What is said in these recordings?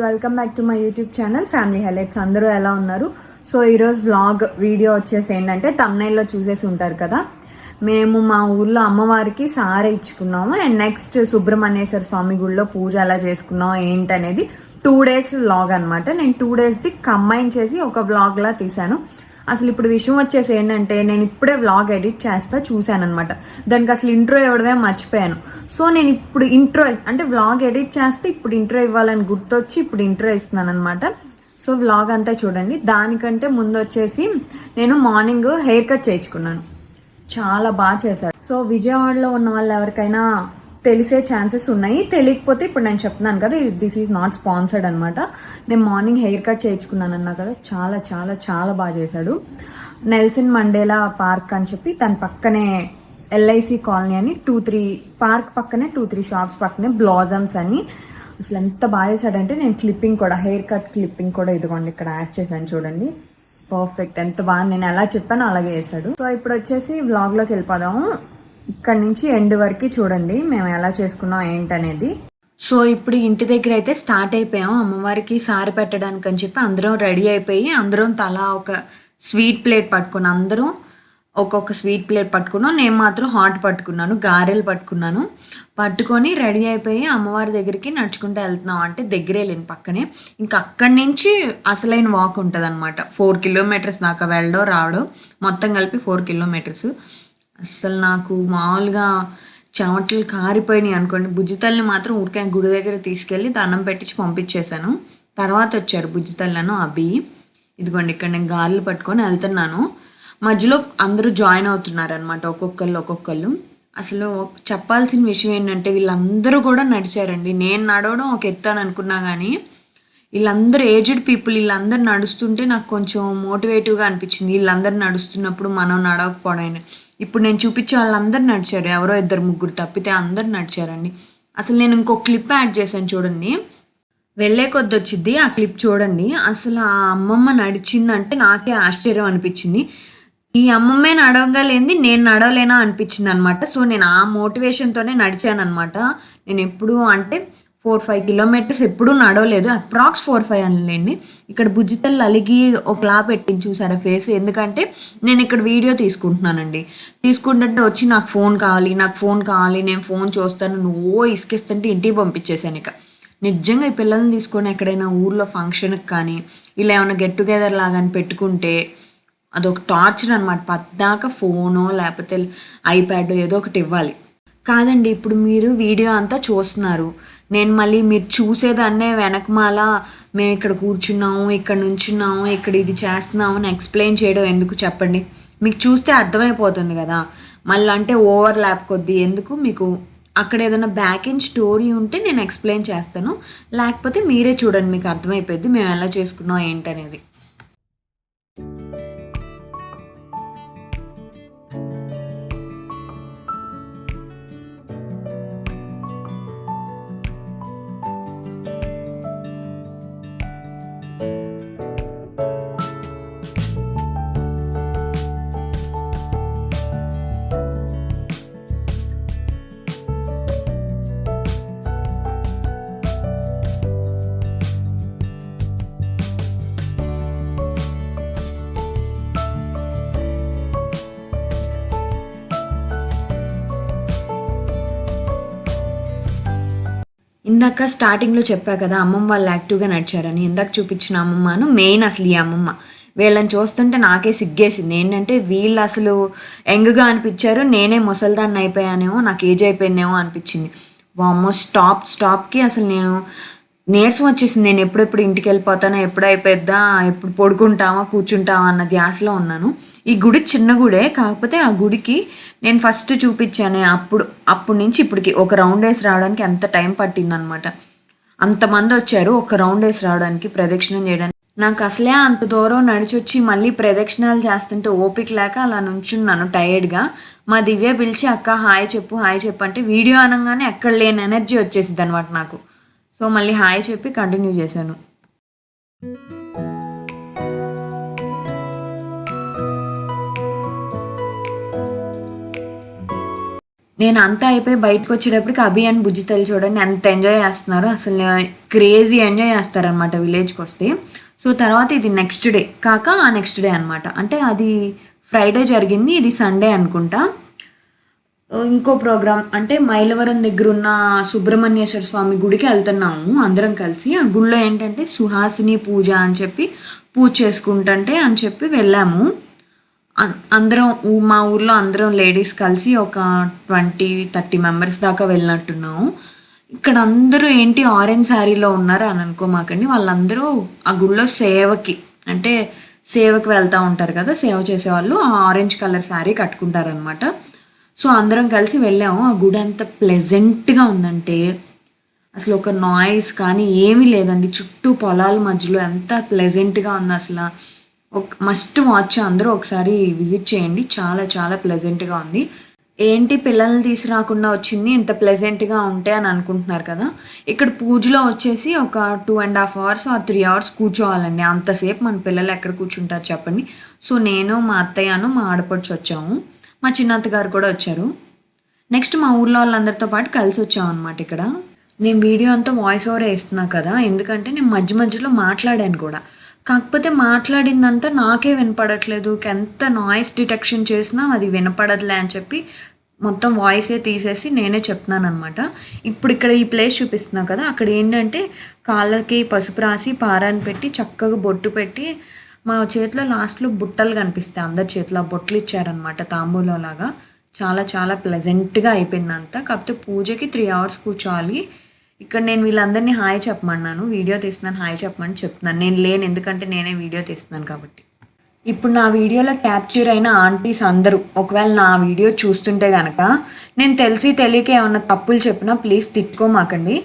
Welcome back to my YouTube channel family highlights. అందరూ ఎలా ఉన్నారు? సో ఈరోజు వ్లాగ్ వీడియో వచ్చేసి ఏంటంటే తమ్నైల్లో చూసేసి ఉంటారు కదా, మేము మా ఊర్లో అమ్మవారికి సారె ఇచ్చుకున్నాము. అండ్ నెక్స్ట్ సుబ్రహ్మణ్యేశ్వర స్వామి గుడిలో పూజ ఎలా చేసుకున్నాం ఏంటనేది 2 days వ్లాగ్ అనమాట. నేను 2 daysది కంబైన్ చేసి ఒక వ్లాగ్ లా తీసాను. అసలు ఇప్పుడు విషయం వచ్చేసి ఏంటంటే, నేను ఇప్పుడే వ్లాగ్ ఎడిట్ చేస్తా చూసాను అనమాట. దానికి అసలు ఇంట్రో ఇవ్వడమే మర్చిపోయాను. సో నేను ఇప్పుడు ఇంట్రో అంటే వ్లాగ్ ఎడిట్ చేస్తే ఇప్పుడు ఇంట్రో ఇవ్వాలని గుర్తొచ్చి ఇప్పుడు ఇంట్రో ఇస్తున్నాను అనమాట. సో వ్లాగ్ అంతా చూడండి. దానికంటే ముందు వచ్చేసి నేను మార్నింగ్ హెయిర్ కట్ చేయించుకున్నాను. చాలా బాగా చేశారు. సో విజయవాడలో ఉన్న వాళ్ళు ఎవరికైనా తెలిసే ఛాన్సెస్ ఉన్నాయి. తెలియకపోతే ఇప్పుడు నేను చెప్తున్నాను కదా, దిస్ ఈజ్ నాట్ స్పాన్సర్డ్ అనమాట. నేను మార్నింగ్ హెయిర్ కట్ చేయించుకున్నాను అన్నా కదా, చాలా చాలా చాలా బాగా చేశాడు. నెల్సన్ మండేలా పార్క్ అని చెప్పి దాని పక్కనే ఎల్ఐసి కాలనీ అని 2-3 పార్క్ పక్కనే 2-3 షాప్స్ పక్కనే బ్లాజమ్స్ అని. అసలు ఎంత బాగా చేశాడంటే, నేను క్లిప్పింగ్ కూడా హెయిర్ కట్ క్లిప్పింగ్ కూడా ఇదిగోండి ఇక్కడ యాడ్ చేశాను చూడండి. పర్ఫెక్ట్, ఎంత బాగా నేను ఎలా చెప్పానో అలాగే చేశాడు. సో ఇప్పుడు వచ్చేసి వ్లాగ్లోకి వెళ్ళిపోదాము. ఇక్కడ నుంచి ఎండ్ వరకు చూడండి మేము ఎలా చేసుకున్నాం ఏంటనేది. సో ఇప్పుడు ఇంటి దగ్గర అయితే స్టార్ట్ అయిపోయాం. అమ్మవారికి సారి పెట్టడానికి అని చెప్పి అందరం రెడీ అయిపోయి, అందరం తలా ఒక స్వీట్ ప్లేట్ పట్టుకున్నాం. అందరం ఒక్కొక్క స్వీట్ ప్లేట్ పట్టుకున్నాం. నేను మాత్రం హాట్ పట్టుకున్నాను, గారెలు పట్టుకున్నాను. పట్టుకొని రెడీ అయిపోయి అమ్మవారి దగ్గరికి నడుచుకుంటూ వెళ్తున్నాం. అంటే దగ్గరే లేని పక్కనే. ఇంకా అక్కడి నుంచి అసలైన వాక్ ఉంటుంది అనమాట. 4 kilometers దాకా వెళ్ళడం రావడం మొత్తం కలిపి 4 kilometers. అస్సలు నాకు మామూలుగా చెమటలు కారిపోయినాయి అనుకోండి. బుజ్జితల్ని మాత్రం ఊరికే గుడి దగ్గర తీసుకెళ్ళి దండం పెట్టించి పంపించేశాను. తర్వాత వచ్చారు బుజ్జితల్లను అభి. ఇదిగోండి ఇక్కడ నేను గారెలు పట్టుకొని వెళ్తున్నాను. మధ్యలో అందరూ జాయిన్ అవుతున్నారు అనమాట, ఒక్కొక్కళ్ళు. అసలు చెప్పాల్సిన విషయం ఏంటంటే, వీళ్ళందరూ కూడా నడిచారండి. నేను నడవడం ఒక ఎత్తాను అనుకున్నా కానీ వీళ్ళందరూ ఏజ్డ్ పీపుల్, వీళ్ళందరూ నడుస్తుంటే నాకు కొంచెం మోటివేటివ్గా అనిపించింది. వీళ్ళందరూ నడుస్తున్నప్పుడు మనం నడవకపోవడం. ఇప్పుడు నేను చూపించే వాళ్ళందరూ నడిచారు, ఎవరో 2-3 తప్పితే అందరు నడిచారండి. అసలు నేను ఇంకో క్లిప్ యాడ్ చేశాను చూడండి, వెళ్ళే కొద్ది వచ్చింది ఆ క్లిప్ చూడండి. అసలు ఆ అమ్మమ్మ నడిచిందంటే నాకే ఆశ్చర్యం అనిపించింది. ఈ అమ్మమ్మే నడవగలేంది, నేను నడవలేనా అనిపించింది అనమాట. సో నేను ఆ మోటివేషన్తోనే నడిచాను అనమాట. నేను ఎప్పుడు అంటే 4-5 kilometers ఎప్పుడూ నడవలేదు. అప్రాక్స్ 4-5 అనలేండి. ఇక్కడ బుజ్జితల్లి అలిగి ఒకలా పెట్టింది చూసారా ఫేస్. ఎందుకంటే నేను ఇక్కడ వీడియో తీసుకుంటున్నానండి. తీసుకుంటుంటే వచ్చి నాకు ఫోన్ కావాలి, నేను ఫోన్ చూస్తాను, నువ్వు ఇసుకిస్తుంటే ఇంటికి పంపించేశాను. ఇక నిజంగా ఈ పిల్లల్ని తీసుకొని ఎక్కడైనా ఊర్లో ఫంక్షన్కి కానీ ఇలా ఏమైనా గెట్ టుగెదర్ లాగా అని పెట్టుకుంటే అదొక టార్చర్ అనమాట. పద్దాక ఫోనో లేకపోతే ఐప్యాడ్ ఏదో ఒకటి ఇవ్వాలి. కాదండి, ఇప్పుడు మీరు వీడియో అంతా చూస్తున్నారు, నేను మళ్ళీ మీరు చూసేదాన్నే వెనకమాల మేము ఇక్కడ కూర్చున్నాము, ఇక్కడ నుంచున్నాము, ఇక్కడ ఇది చేస్తున్నాము అని ఎక్స్ప్లెయిన్ చేయడం ఎందుకు చెప్పండి? మీకు చూస్తే అర్థమైపోతుంది కదా. మళ్ళీ అంటే ఓవర్ ల్యాప్ కొద్దీ ఎందుకు? మీకు అక్కడ ఏదైనా బ్యాక్ ఎండ్ స్టోరీ ఉంటే నేను ఎక్స్ప్లెయిన్ చేస్తాను, లేకపోతే మీరే చూడండి, మీకు అర్థమైపోద్ది మేము ఎలా చేసుకున్నాం ఏంటనేది. ఇందాక స్టార్టింగ్లో చెప్పా కదా అమ్మమ్మ వాళ్ళు యాక్టివ్గా నడిచారని. ఇందాక చూపించిన అమ్మమ్మను మెయిన్ అసలు ఈ అమ్మమ్మ. వీళ్ళని చూస్తుంటే నాకే సిగ్గేసింది. ఏంటంటే వీళ్ళు అసలు యంగ్గా అనిపించారు, నేనే ముసలిదాన్ని అయిపోయానేమో, నాకు ఏజ్ అయిపోయిందేమో అనిపించింది. వామ్మో స్టాప్కి అసలు నేను నీరసం వచ్చేసింది. నేను ఎప్పుడెప్పుడు ఇంటికి వెళ్ళిపోతానో, ఎప్పుడు అయిపోద్దా, ఎప్పుడు పడుకుంటామా కూర్చుంటామా అన్న ధ్యాసలో ఉన్నాను. ఈ గుడి చిన్న గుడే, కాకపోతే ఆ గుడికి నేను ఫస్ట్ చూపించానే అప్పటి నుంచి ఇప్పటికి ఒక రౌండ్ వేసి రావడానికి ఎంత టైం పట్టిందనమాట. అంతమంది వచ్చారు ఒక రౌండ్ వేసి రావడానికి, ప్రదక్షిణం చేయడానికి. నాకు అసలే అంత దూరం నడిచొచ్చి మళ్ళీ ప్రదక్షిణాలు చేస్తుంటే ఓపిక లేక అలా నుంచున్నాను టైర్డ్గా. మా దివ్య పిలిచి అక్క హాయ్ చెప్పు అంటే వీడియో అనగానే ఎక్కడ లేని ఎనర్జీ వచ్చేసింది అనమాట నాకు. సో మళ్ళీ హాయ్ చెప్పి కంటిన్యూ చేశాను. నేను అంతా అయిపోయి బయటకు వచ్చేటప్పటికి అభి అండ్ బుజ్జితలు చూడండి ఎంత ఎంజాయ్ చేస్తున్నారు, అసలు క్రేజీ ఎంజాయ్ చేస్తారనమాట విలేజ్కి వస్తే. సో తర్వాత ఇది నెక్స్ట్ డే కాక ఆ నెక్స్ట్ డే అనమాట, అంటే అది ఫ్రైడే జరిగింది, ఇది సండే అనుకుంటా. ఇంకో ప్రోగ్రామ్ అంటే మైలవరం దగ్గర ఉన్న సుబ్రహ్మణ్యేశ్వర స్వామి గుడికి వెళ్తున్నాము అందరం కలిసి. ఆ గుడిలో ఏంటంటే సుహాసిని పూజ అని చెప్పి పూజ చేసుకుంటుంటే అని చెప్పి వెళ్ళాము. అందరం మా ఊర్లో అందరం లేడీస్ కలిసి ఒక 20-30 మెంబర్స్ దాకా వెళ్ళినట్టున్నాము. ఇక్కడ అందరూ ఏంటి ఆరెంజ్ శారీలో ఉన్నారు అని అనుకోమాకండి, వాళ్ళందరూ ఆ గుడిలో సేవకి అంటే సేవకి వెళ్తూ ఉంటారు కదా, సేవ చేసేవాళ్ళు ఆ ఆరెంజ్ కలర్ శారీ కట్టుకుంటారనమాట. సో అందరం కలిసి వెళ్ళాము. ఆ గుడి ఎంత ప్లెజెంట్గా ఉందంటే అసలు ఒక నాయిస్ కానీ ఏమీ లేదండి, చుట్టూ పొలాల మధ్యలో ఎంత ప్లెజెంట్గా ఉంది అసలు. మస్ట్ వాచ్, అందరూ ఒకసారి విజిట్ చేయండి, చాలా చాలా ప్లెజెంట్గా ఉంది. ఏంటి పిల్లల్ని తీసుకురాకుండా వచ్చింది ఇంత ప్లెజెంట్గా ఉంటే అని అనుకుంటున్నారు కదా, ఇక్కడ పూజలో వచ్చేసి ఒక 2.5 hours or 3 hours కూర్చోవాలండి. అంతసేపు మన పిల్లలు ఎక్కడ కూర్చుంటారు చెప్పండి. సో నేను మా అత్తయ్యను మా ఆడపడుచు వచ్చాము, మా చిన్నత్త గారు కూడా వచ్చారు. నెక్స్ట్ మా ఊర్లో వాళ్ళందరితో పాటు కలిసి వచ్చాము అనమాట. ఇక్కడ నేను వీడియో అంతా వాయిస్ ఓవర్ వేస్తున్నా కదా, ఎందుకంటే నేను మధ్య మధ్యలో మాట్లాడాను కూడా, కాకపోతే మాట్లాడిందంతా నాకే వినపడట్లేదు, ఎంత నాయిస్ డిటెక్షన్ చేసినా అది వినపడదులే అని చెప్పి మొత్తం వాయిసే తీసేసి నేనే చెప్తున్నాను అనమాట. ఇప్పుడు ఇక్కడ ఈ ప్లేస్ చూపిస్తున్నా కదా, అక్కడ ఏంటంటే కాళ్ళకి పసుపు రాసి పారాన్ని పెట్టి చక్కగా బొట్టు పెట్టి మా చేతిలో లాస్ట్లో బుట్టలు కనిపిస్తాయి, అందరి చేతిలో బొట్టలు ఇచ్చారనమాట తాంబూలో లాగా. చాలా చాలా ప్లెజెంట్గా అయిపోయింది అంతా. కాకపోతే పూజకి 3 hours కూర్చోవాలి. ఇక్కడ నేను వీళ్ళందరినీ హాయ్ చెప్పమన్నాను, వీడియో తీస్తున్నాను హాయ్ చెప్పమని చెప్తున్నాను. నేను లేను ఎందుకంటే నేనే వీడియో తీస్తున్నాను కాబట్టి. ఇప్పుడు నా వీడియోలో క్యాప్చర్ అయిన ఆంటీస్ అందరూ ఒకవేళ నా వీడియో చూస్తుంటే కనుక నేను తెలిసి తెలియక ఏమన్నా తప్పులు చెప్పినా ప్లీజ్ తిట్టుకోమాకండి.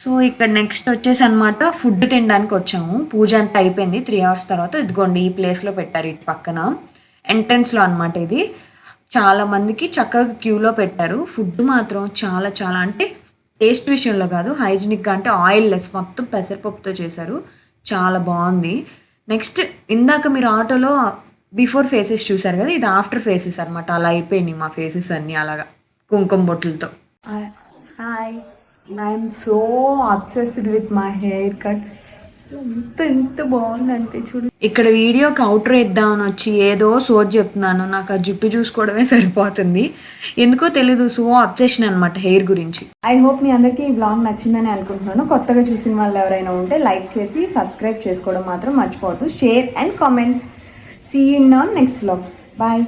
సో ఇక్కడ నెక్స్ట్ వచ్చేసి అనమాట ఫుడ్ తినడానికి వచ్చాము. పూజ అంతా అయిపోయింది 3 hours తర్వాత. ఇదిగోండి ఈ ప్లేస్లో పెట్టారు, ఇటు పక్కన ఎంట్రన్స్లో అనమాట. ఇది చాలా మందికి చక్కగా క్యూలో పెట్టారు. ఫుడ్ మాత్రం చాలా చాలా అంటే టేస్ట్ విషయంలో కాదు, హైజీనిక్గా అంటే ఆయిల్ లెస్, మొత్తం పెసరపప్పుతో చేశారు, చాలా బాగుంది. నెక్స్ట్ ఇందాక మీరు ఆటోలో బిఫోర్ ఫేసెస్ చూసారు కదా, ఇది ఆఫ్టర్ ఫేసెస్ అనమాట. అలా అయిపోయినాయి మా ఫేసెస్ అన్నీ అలాగా కుంకుమ బొట్టులతో. Hi, I'm so obsessed with my haircut, ఎంత బాగుందంటే చూడు. ఇక్కడ వీడియోకి అవుటర్ ఇద్దామని వచ్చి ఏదో సోది చెప్తున్నాను, నాకు ఆ జుట్టు చూసుకోవడమే సరిపోతుంది, ఎందుకో తెలీదు. సో అబ్సెషన్ అనమాట హెయిర్ గురించి. ఐ హోప్ మీ అందరికీ ఈ వ్లాగ్ నచ్చిందని అనుకుంటున్నాను. కొత్తగా చూసిన వాళ్ళు ఎవరైనా ఉంటే లైక్ చేసి సబ్స్క్రైబ్ చేసుకోవడం మాత్రం మర్చిపోవద్దు. Share and comment. See you in our next vlog. Bye.